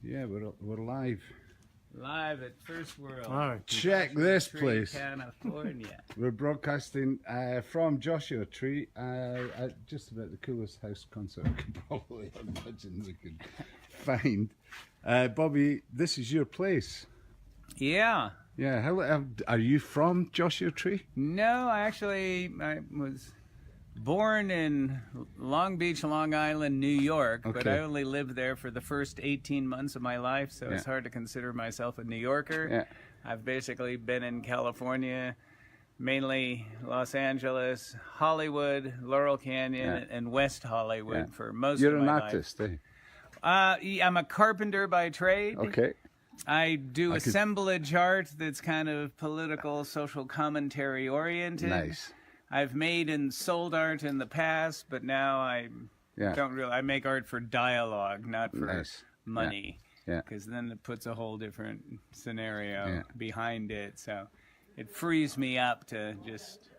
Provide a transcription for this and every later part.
Yeah, we're live. Live at Furstwurld. Oh, check Joshua this Tree, place. California. We're broadcasting from Joshua Tree. Just about the coolest house concert I could probably imagine we could find. Bobby, this is your place. Yeah. Yeah. How are you from Joshua Tree? No, I was born in Long Beach, Long Island, New York, but Okay. I only lived there for the first 18 months of my life, so it's hard to consider myself a New Yorker. Yeah. I've basically been in California, mainly Los Angeles, Hollywood, Laurel Canyon, and West Hollywood for most You're of my an life. artist, eh? I'm a carpenter by trade. Okay. I do assemblage art that's kind of political, social commentary oriented. Nice. I've made and sold art in the past, but now I make art for dialogue, not for money. Yeah. Because then it puts a whole different scenario behind it. So it frees me up to just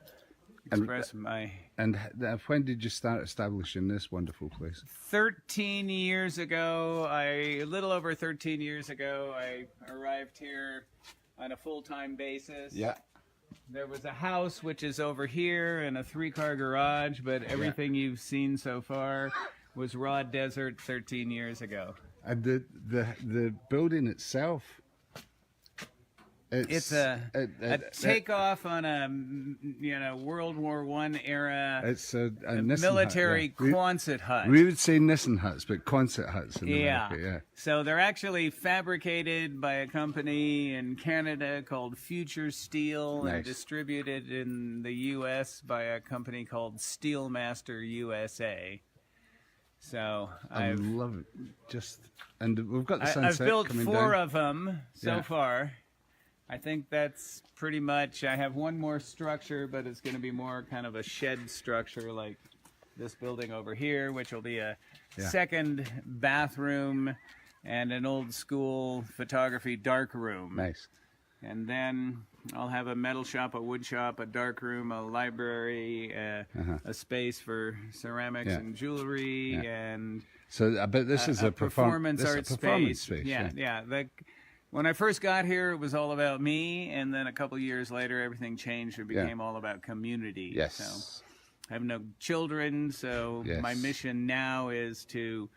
express my... And when did you start establishing this wonderful place? 13 years ago, a little over 13 years ago, I arrived here on a full-time basis. Yeah. There was a house which is over here and a 3-car garage, but everything you've seen so far was raw desert 13 years ago. And the building itself, it's a takeoff on a World War I era it's a military hut, Quonset hut. We would say Nissen huts, but Quonset huts in America, yeah. So they're actually fabricated by a company in Canada called Future Steel and distributed in the U.S. by a company called Steelmaster USA. So I love it. And we've got the sunset I've built coming 4 down. of them so far. I think that's pretty much. I have one more structure, but it's going to be more kind of a shed structure like this building over here, which will be a second bathroom and an old school photography dark room. Nice. And then I'll have a metal shop, a wood shop, a dark room, a library, a space for ceramics and jewelry, and so. But this is a performance art space. Yeah. When I first got here, it was all about me, and then a couple years later, everything changed and became all about community. Yes. So I have no children, so my mission now is to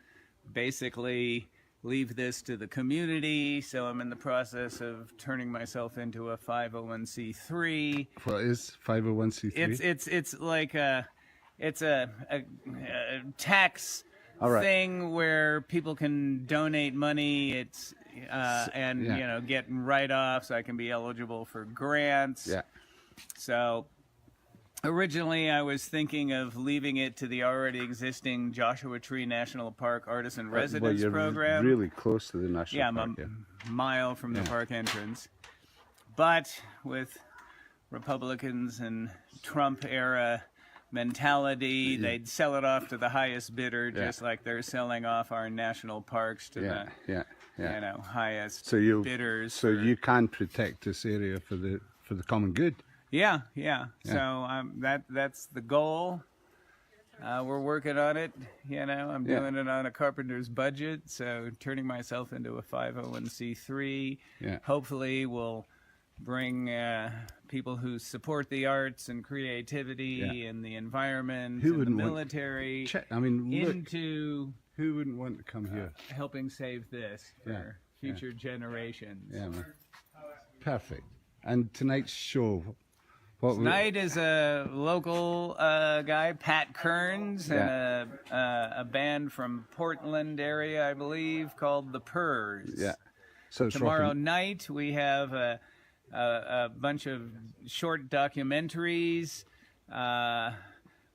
basically leave this to the community. So I'm in the process of turning myself into a 501c3. What is 501c3? It's like a tax thing where people can donate money. It's get write-offs. I can be eligible for grants. Yeah. So originally I was thinking of leaving it to the already existing Joshua Tree National Park Artisan Residence Program. Really close to the national park. I'm a mile from the park entrance. But with Republicans and Trump era mentality, they'd sell it off to the highest bidder, just like they're selling off our national parks to the highest bidders. So you can protect this area for the common good. Yeah. So that's the goal. We're working on it. I'm doing it on a carpenter's budget, so turning myself into a 501c3 hopefully will bring people who support the arts and creativity and the environment and the military into who wouldn't want to come here helping save this for future generations. Yeah, man. Perfect. And tonight's show, tonight is a local guy, Pat Kearns, and a band from Portland area, I believe, called the Purrs. Yeah. So tomorrow night we have a bunch of short documentaries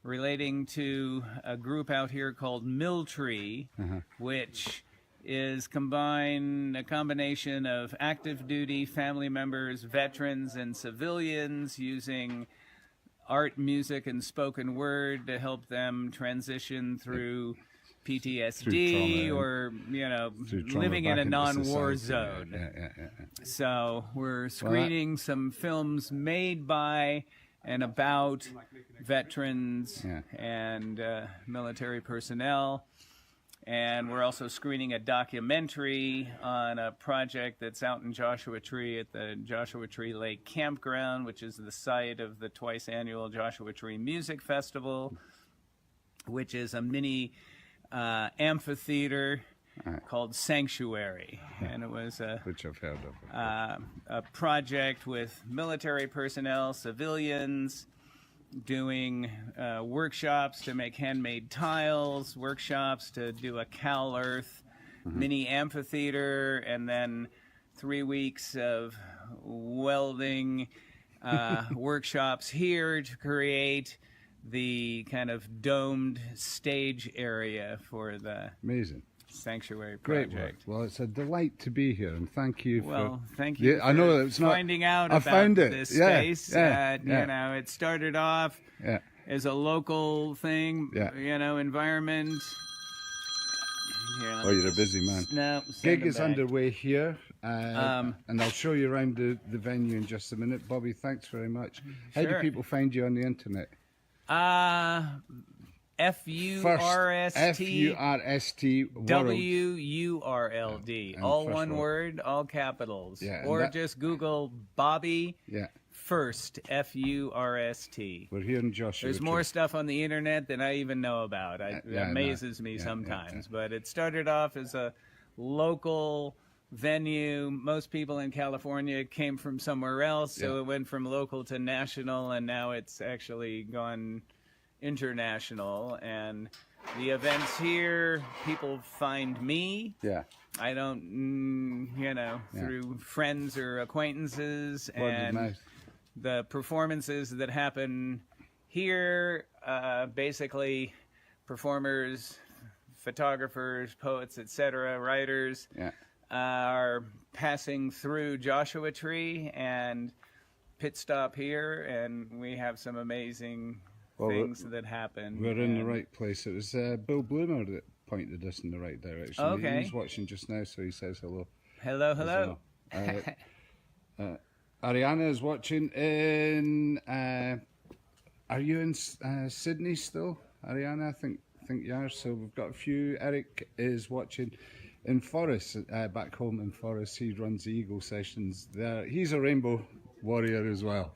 relating to a group out here called Mill Tree, which is a combination of active duty family members, veterans, and civilians using art, music, and spoken word to help them transition through PTSD or living in a non-war zone. So we're screening some films made by and about veterans and military personnel. And we're also screening a documentary on a project that's out in Joshua Tree at the Joshua Tree Lake Campground, which is the site of the twice annual Joshua Tree Music Festival, which is a mini amphitheater called Sanctuary. And it was which I've heard of. a project with military personnel, civilians, doing workshops to make handmade tiles, workshops to do a Cal Earth mini amphitheater, and then 3 weeks of welding workshops here to create the kind of domed stage area for the Amazing. Sanctuary Great project. work. Well, it's a delight to be here, and thank you Well, for... thank you. I know for it's not... finding out I about found it. this Yeah, space. yeah, You know, it started off as a local thing. You know, environment. Here, Oh, you're a busy man. No, Gig is underway here, and I'll show you around the venue in just a minute. Bobby, thanks very much. How do Sure. people find you on the internet? Furst World. WURLD. All one word, all capitals. Or just Google Bobby Furst, Furst. We're here in Joshua There's Tree. more stuff on the internet than I even know about. It amazes me sometimes. But it started off as a local venue. Most people in California came from somewhere else, so it went from local to national, and now it's actually gone international. And the events here, people find me. I don't, you know, through friends or acquaintances. Word of and mouth. the performances that happen here, basically performers, photographers, poets, etc., writers, are passing through Joshua Tree and pit stop here, and we have some amazing things that happen. We're in the right place. It was Bill Bloomer that pointed us in the right direction. Okay. He's watching just now, so he says hello. Hello, hello. Ariana is watching in... are you in Sydney still, Ariana? I think you are. So we've got a few. Eric is watching in Forest, back home in Forest. He runs the Eagle sessions there. He's a rainbow warrior as well.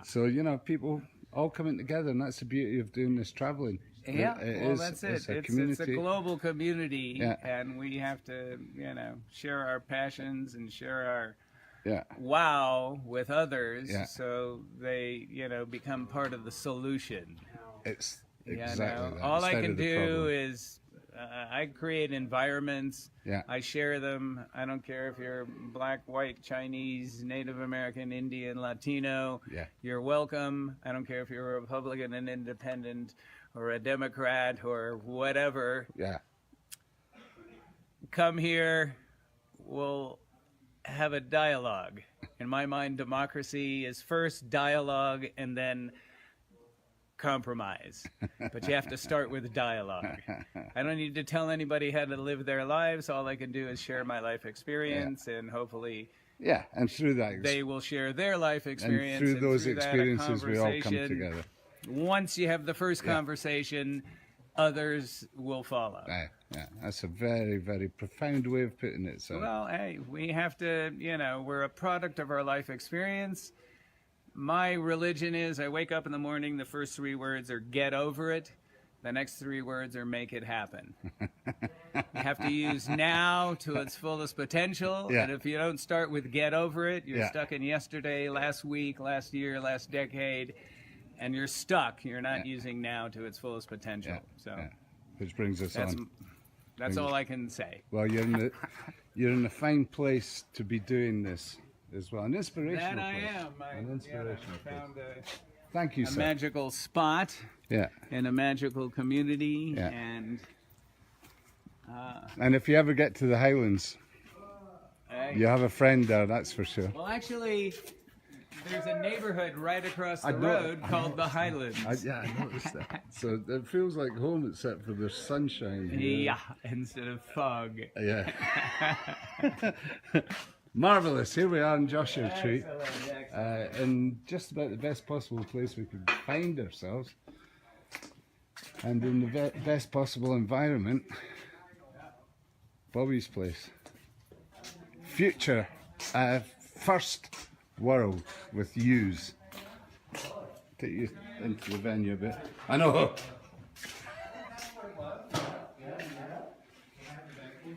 So, you know, people all coming together, and that's the beauty of doing this traveling. That's it. It's a global community, and we have to, you know, share our passions and share our wow with others, so they, you know, become part of the solution. It's exactly that. All I can do is I create environments. I share them. I don't care if you're black, white, Chinese, Native American, Indian, Latino. You're welcome. I don't care if you're a Republican, an independent, or a Democrat, or whatever. Come here. We'll have a dialogue. In my mind, democracy is first dialogue and then compromise. But you have to start with dialogue. I don't need to tell anybody how to live their lives. All I can do is share my life experience, and hopefully and through that they will share their life experience. And through those that, experiences we all come together. Once you have the first conversation, others will follow. That's a very, very profound way of putting it. So. Well, hey, we have to, you know, we're a product of our life experience. My religion is I wake up in the morning, the first 3 words are get over it. The next 3 words are make it happen. You have to use now to its fullest potential. And if you don't start with get over it, you're stuck in yesterday, last week, last year, last decade. And you're stuck. You're not using now to its fullest potential. So, which brings us on. That's all I can say. Well, you're in a fine place to be doing this as well. An inspirational That I place. am. An inspirational I found place. Thank you, a sir. magical spot. In a magical community. And if you ever get to the Highlands, you have a friend there. That's for sure. Well, actually, there's a neighborhood right across the road called the Highlands. I noticed that. So it feels like home except for there's sunshine. Instead of fog. Marvellous. Here we are in Joshua Tree. In just about the best possible place we could find ourselves. And in the best possible environment. Bobby's place. Future First World with U's. Take you into the venue a bit. I know.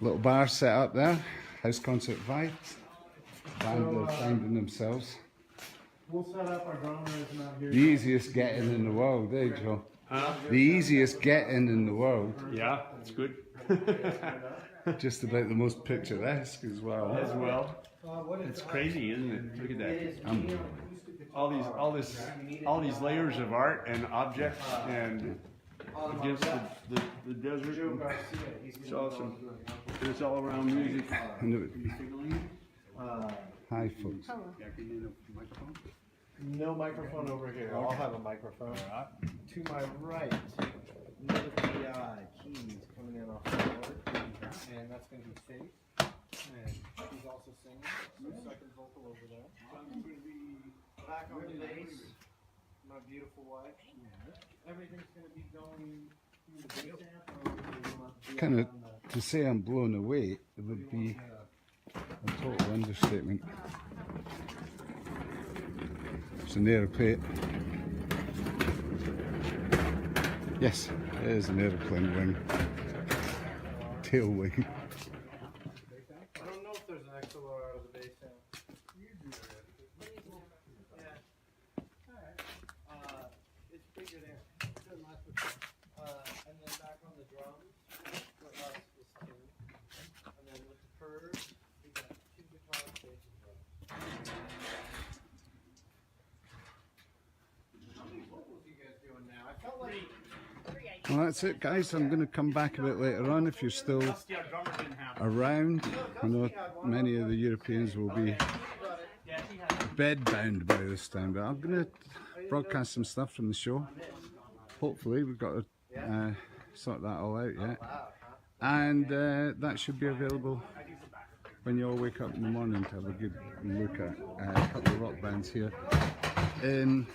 Little bar set up there. House concert vibes. Band are finding themselves. We'll set up, our drummer is not here. The easiest getting in the world, eh, Joe? Huh? The easiest getting in the world. Yeah, it's good. Just about the most picturesque as well. As well. It's crazy, isn't it? Look at that. All these layers of art and objects and against the desert. It's awesome. And it's all around music. Hi, folks. No microphone over here. I'll have a microphone. To my right, another PI, keys coming in off the board. And that's going to be Faith. And she's also singing. So second vocal over there. I'm going to be back on the bass. My beautiful wife. Everything's going to be going through the bass amp. Kind of, to say I'm blown away, it would be a total understatement. It's an aeroplane. Yes, it is an aeroplane wing. Tail wing. I don't know if there's an XLR out of the bass amp. It's bigger there. And then back on the drums, for us is two. And then with the Furst, we got two guitars, bass, and drums. How many vocals you guys doing now? I felt like Well, that's it, guys. I'm going to come back a bit later on if you're still around. I know many of the Europeans will be bedbound by this time, but I'm going to broadcast some stuff from the show. Hopefully, we've got to sort that all out yet. And that should be available when you all wake up in the morning to have a good look at a couple of rock bands here in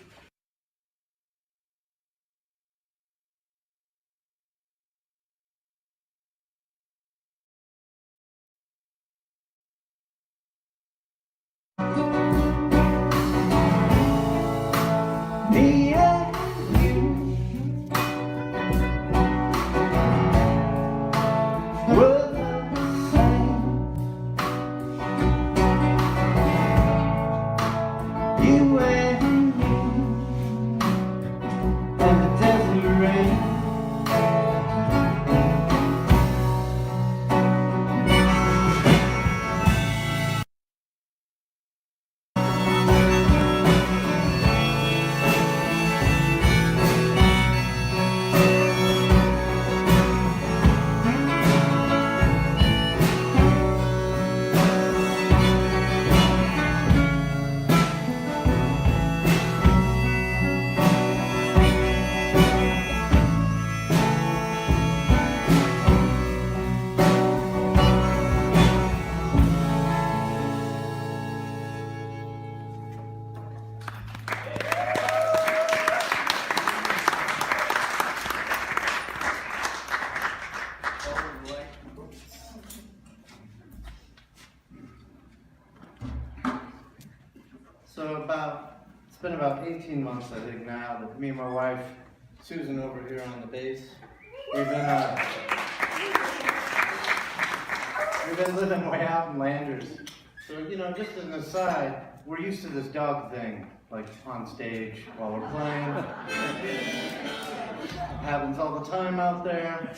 it's been about 18 months, I think, now that me and my wife, Susan, over here on the bass, we've been living way out in Landers. So, you know, just as an aside, we're used to this dog thing, like on stage while we're playing. It happens all the time out there.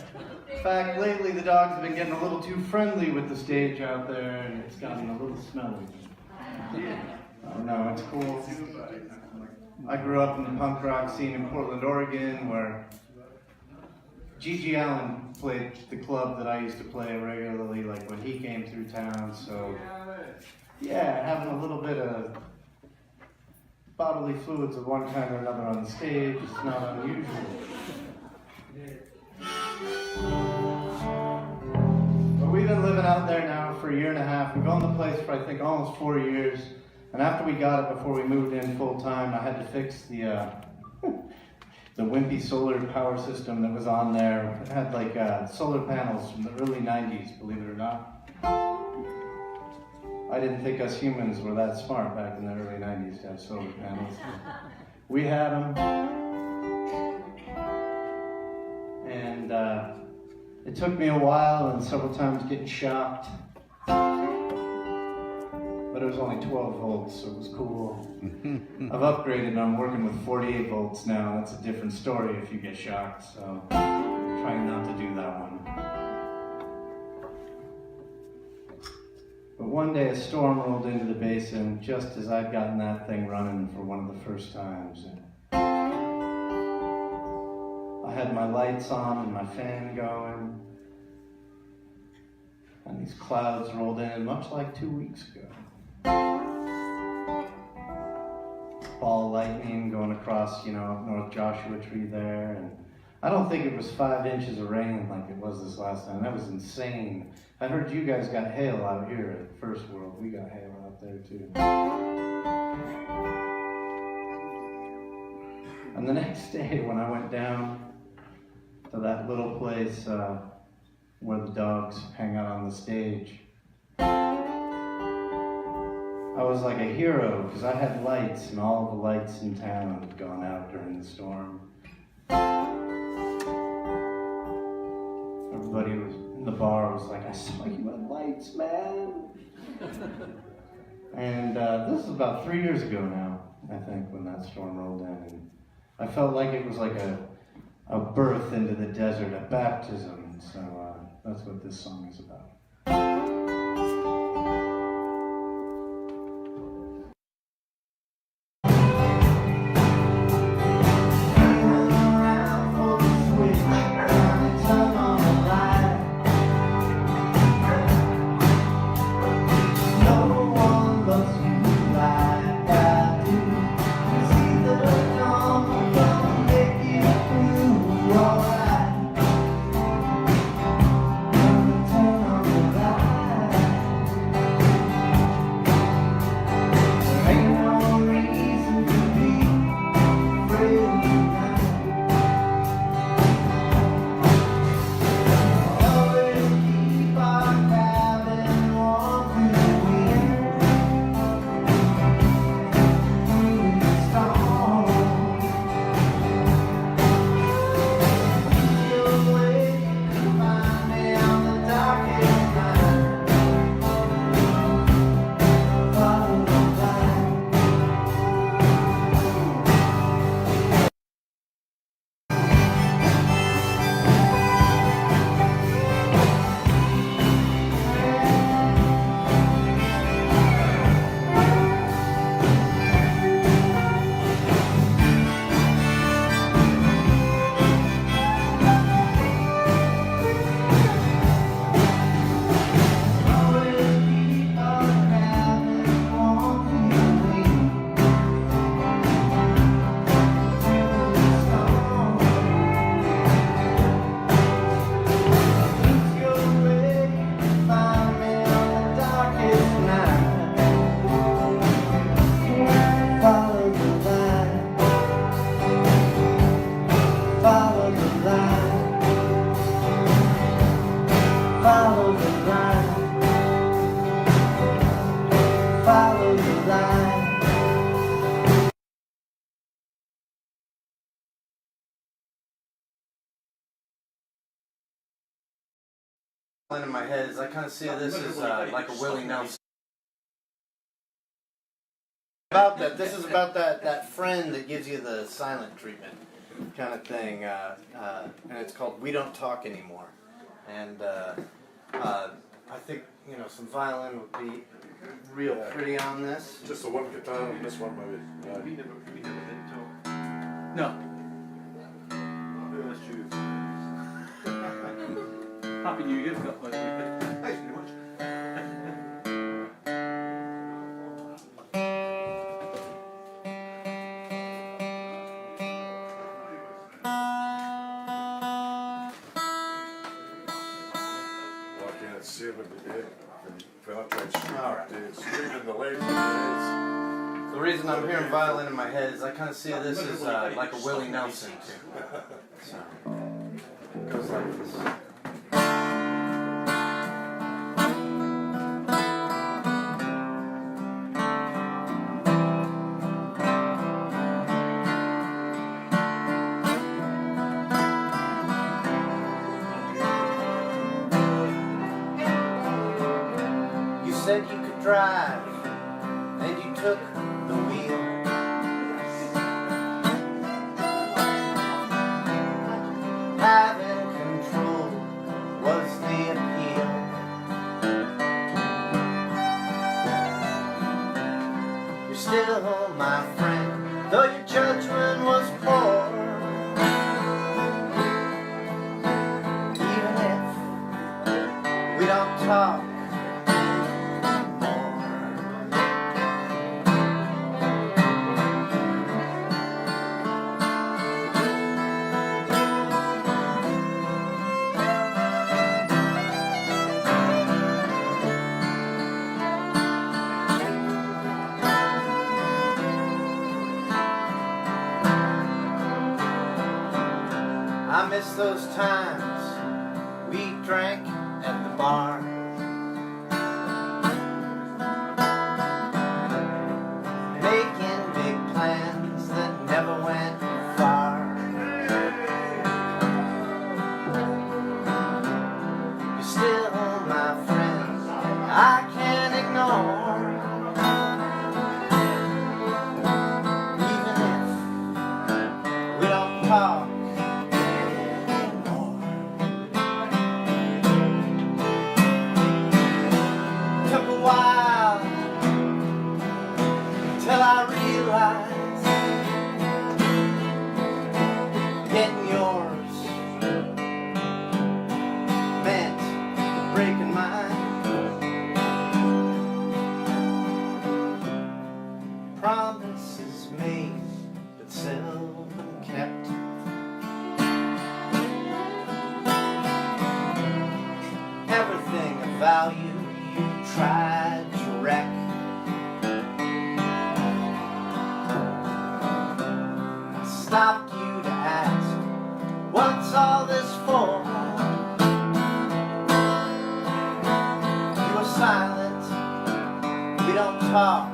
In fact, lately the dogs have been getting a little too friendly with the stage out there, and it's gotten a little smelly. Oh no, it's cool. I grew up in the punk rock scene in Portland, Oregon, where G.G. Allen played the club that I used to play regularly, like when he came through town. So, yeah, having a little bit of bodily fluids of one kind or another on the stage is not unusual. But we've been living out there now for a year and a half. We've owned the place for, I think, almost 4 years. And after we got it, before we moved in full time, I had to fix the the wimpy solar power system that was on there. It had like solar panels from the early 90s, believe it or not. I didn't think us humans were that smart back in the early 90s to have solar panels. We had them. And it took me a while and several times getting shocked. But it was only 12 volts, so it was cool. I've upgraded and I'm working with 48 volts now. That's a different story if you get shocked, so I'm trying not to do that one. But one day a storm rolled into the basin just as I'd gotten that thing running for one of the first times. I had my lights on and my fan going. And these clouds rolled in much like 2 weeks ago. Ball of lightning going across, North Joshua Tree there. And I don't think it was 5 inches of rain like it was this last time. That was insane. I heard you guys got hail out here at Furstwurld. We got hail out there too. And the next day when I went down to that little place where the dogs hang out on the stage, I was like a hero because I had lights and all the lights in town had gone out during the storm. Everybody was in the bar was like, I saw you had lights, man. And this is about 3 years ago now, I think, when that storm rolled in. And I felt like it was like a birth into the desert, a baptism. So that's what this song is about. In my head is I kind of see this as like a Willie Nelson. About that, this is about that friend that gives you the silent treatment kind of thing, and it's called "We Don't Talk Anymore." And I think some violin would be real pretty on this. Just the one guitar on this one, maybe. We never been to No. Let's choose. Happy New Year, got by the way. Thanks very much. Well, I can't see it, but we did. When I tried All right. screaming the legs, The reason I'm hearing violin in my head is I kind of see this as like a Willie Nelson too. So it goes like this. You said you could drive, and you took the wheel. Having control was the appeal. You're still my friend, though your judgment was poor. Even if we don't talk I miss those times we drank at the bar. Making big plans that never went far. You're still my friend, I can't ignore. Even if we don't talk till I realize getting yours meant breaking mine. Promises made but seldom kept. Everything of value you tried to wreck. Stopped you to ask, what's all this for? You were silent, we don't talk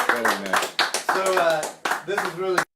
Very nice. So this is really